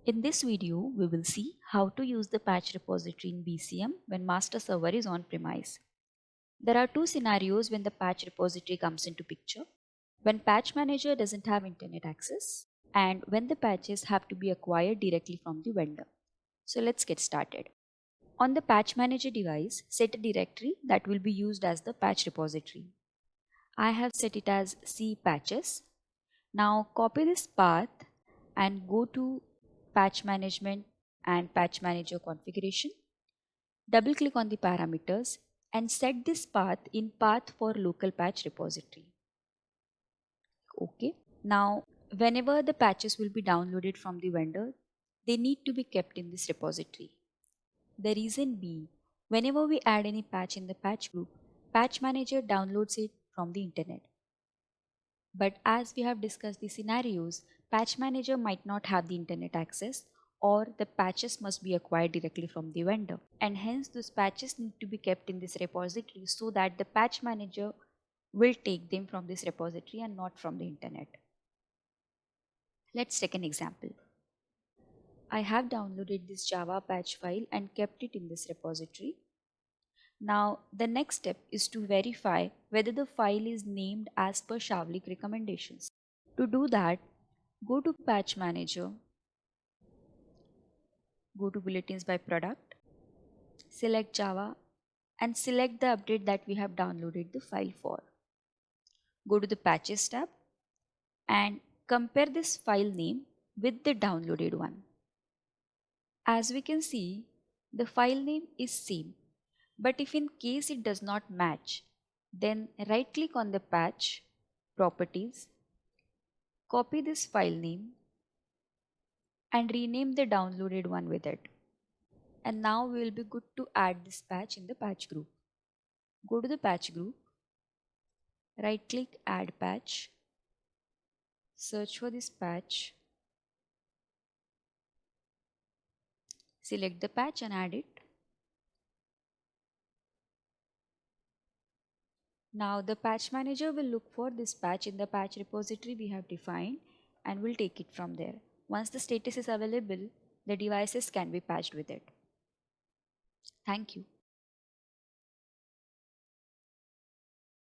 In this video, we will see how to use the patch repository in BCM when master server is on premise. There are two scenarios when the patch repository comes into picture: when patch manager doesn't have internet access and when the patches have to be acquired directly from the vendor. So let's get started. On the patch manager device, set a directory that will be used as the patch repository. I have set it as C patches. Now copy this path and go to patch management and patch manager configuration. Double click on the parameters and set this path in path for local patch repository. Okay. Now whenever the patches will be downloaded from the vendor, they need to be kept in this repository. The reason being, whenever we add any patch in the patch group, patch manager downloads it from the internet. But as we have discussed the scenarios, patch manager might not have the internet access, or the patches must be acquired directly from the vendor, and hence those patches need to be kept in this repository so that the patch manager will take them from this repository and not from the internet. Let's take an example. I have downloaded this Java patch file and kept it in this repository. Now the next step is to verify whether the file is named as per Shavlik recommendations. To do that, go to Patch Manager, go to Bulletins by Product, select Java and select the update that we have downloaded the file for. Go to the Patches tab and compare this file name with the downloaded one. As we can see, the file name is same, but if in case it does not match, then right click on the patch, properties, copy this file name and rename the downloaded one with it. And now we will be good to add this patch in the patch group. Go to the patch group, right click add patch, search for this patch, select the patch and add it. Now the patch manager will look for this patch in the patch repository we have defined and will take it from there. Once the status is available, the devices can be patched with it. Thank you.